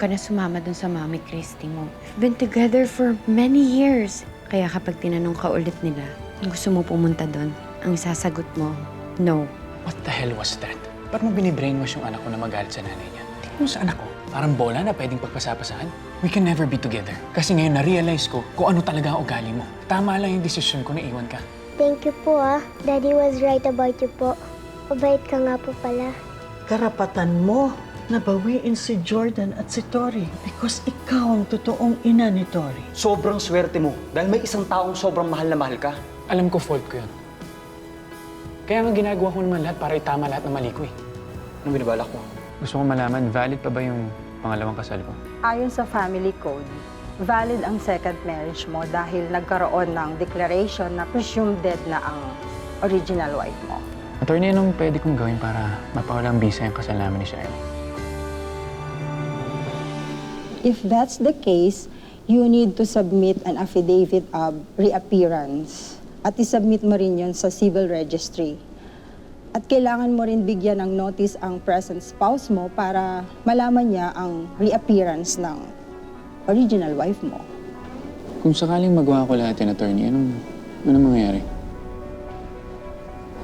ka na sumama dun sa Mami Christy mo. We've been together for many years. Kaya kapag tinanong ka ulit nila, gusto mo pumunta dun, ang sasagot mo, no. What the hell was that? Ba't mo binibrainwash yung anak ko na magalit sa nanay niya? Tingnan mo sa anak ko. Parang bola na pwedeng pagpasapasahan. We can never be together. Kasi ngayon na-realize ko kung ano talaga ang ugali mo. Tama lang yung desisyon ko na iwan ka. Thank you po Daddy was right about you po. Mabait ka nga po pala. Karapatan mo na bawiin si Jordan at si Tori because ikaw ang totoong ina ni Tori. Sobrang swerte mo dahil may isang taong sobrang mahal na mahal ka. Alam ko fault ko yun. Kaya nga ginagawa ko naman lahat para itama lahat ng mali ko eh. Anong binabalak mo? Gusto ko malaman, valid pa ba yung pangalawang kasal ko? Ayon sa family code, valid ang second marriage mo dahil nagkaroon ng declaration na presumed dead na ang original wife mo. Attorney, anong pwede kong gawin para mapawalang bisa yung kasal namin ni Shaira? If that's the case, you need to submit an affidavit of reappearance at isubmit mo rin yun sa civil registry. At kailangan mo rin bigyan ng notice ang present spouse mo para malaman niya ang reappearance ng original wife mo. Kung sakaling magawa ko lahat yan, attorney, anong mangyayari?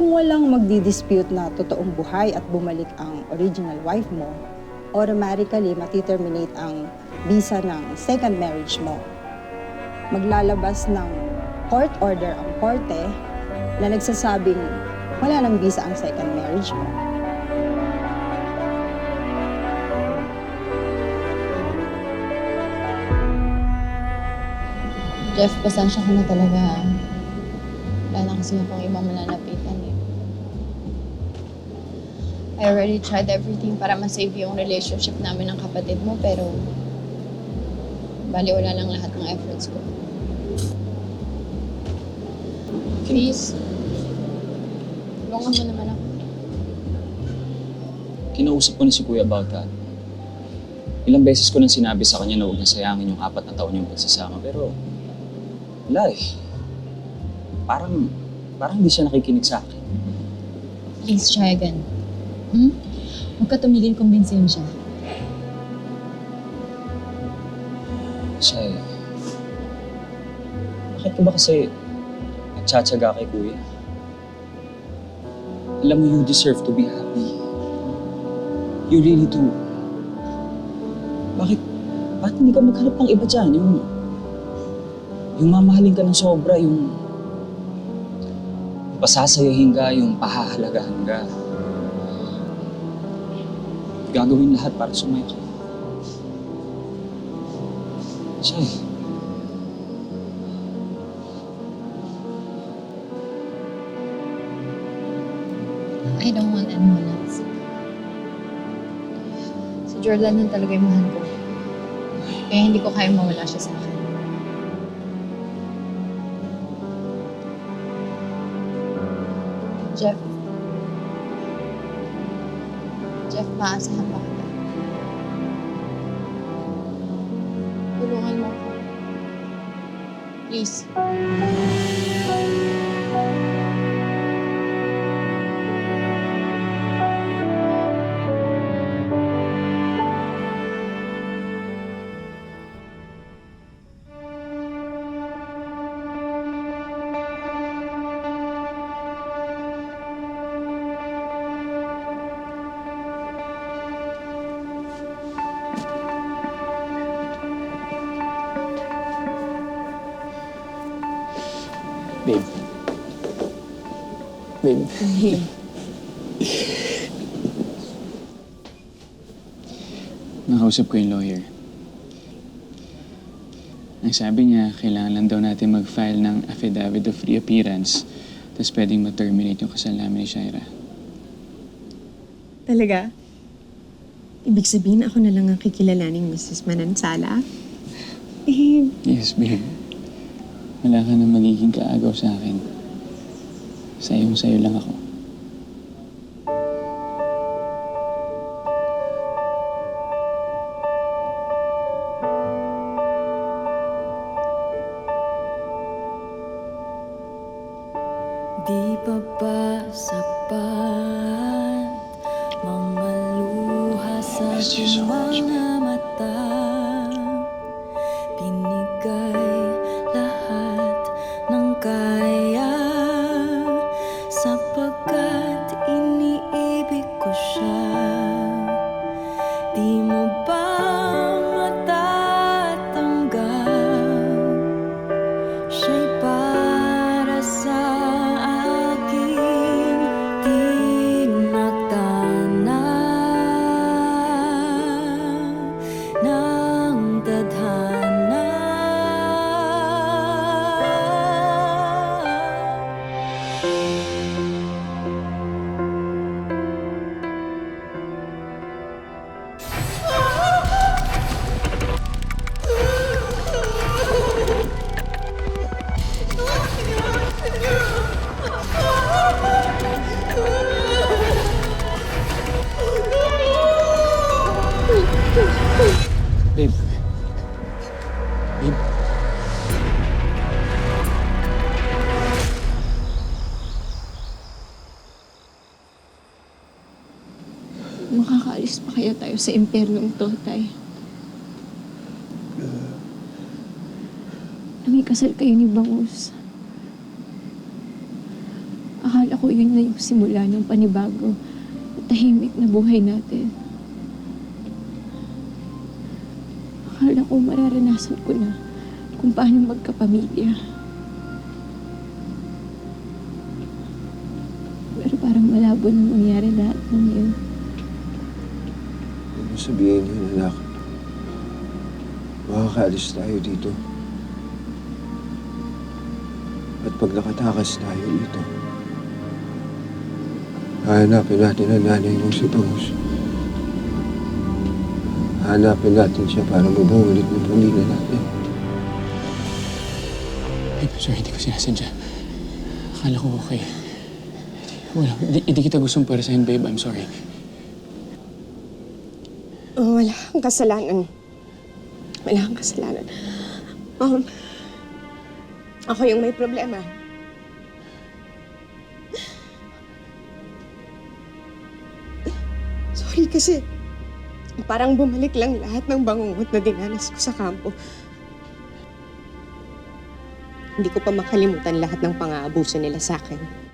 Kung walang magdi-dispute na totoong buhay at bumalik ang original wife mo, automatically matiterminate ang visa ng second marriage mo. Maglalabas ng court order ang korte na nagsasabing wala nang visa ang second marriage mo. Jeff, pasensya ko na talaga. Wala na kasi akong ibang malalapitan eh. I already tried everything para masave yung relationship namin ng kapatid mo, pero bali wala lang lahat ng efforts ko. Please, tulungan mo naman ako. Kinausap ko na si Kuya about that. Ilang beses ko nang sinabi sa kanya na huwag niya sayangin yung 4 na taon niyong pagsasama, pero wala eh. Parang hindi siya nakikinig sa akin. Please, try again. Huwag ka tumigil, kumbinsihin siya. Siya bakit ka ba kasi nagtsatsaga kay Kuya? Alam mo, you deserve to be happy. You really do. Bakit hindi ka maghanap ng iba dyan? Yung mamahalin ka ng sobra, yung pasasayahin ka, yung pahahalagahan ka. Gagawin lahat para sumaya ka. Siya I don't want anyone else. Si Jordan lang talaga yung mahal ko. Kaya hindi ko kaya mawala siya sa akin. Jeff. Jeff, maasahan pa kita. Tulungan mo ako. Please. Babe. Babe. Hey. Nakausap ko yung lawyer. Ang sabi niya, kailangan lang daw natin mag-file ng affidavit of reappearance, tapos pwedeng ma-terminate yung kasal namin ni Shaira. Talaga? Ibig sabihin ako na lang ang kikilalaning Mrs. Manansala? Eh, Yes, babe. Wala ka na magiging kaagaw sa akin. Sayong-sayo lang ako. Di pa ba sapat mga luha sa Miss you so much, mga mata? Babe, Makakaalis pa kaya tayo sa impyernong to, Tay? Na may kasal kayo ni Bangus. Akala ko yun na yung simula ng panibago at tahimik na buhay natin. Akala ko mararanasan ko na kung paano magkapamilya. Pero parang malabo na mangyari lahat ng yun. Ano sabihin yun, anak? Makakaalis tayo dito. At pag nakatakas tayo dito, hahanapin natin ang nanay mo si Bangus. Hahanapin natin siya para mabuhulit ng pamilya natin. babe, sorry, hindi ko sinasadya. Akala ko okay. Wala, hindi kita gustong pwersahin, babe. I'm sorry. Wala kang kasalanan. Wala kang kasalanan. Ako yung may problema. Sorry kasi parang bumalik lang lahat ng bangungot na dinanas ko sa kampo. Hindi ko pa makalimutan lahat ng pang-aabuso nila sa akin.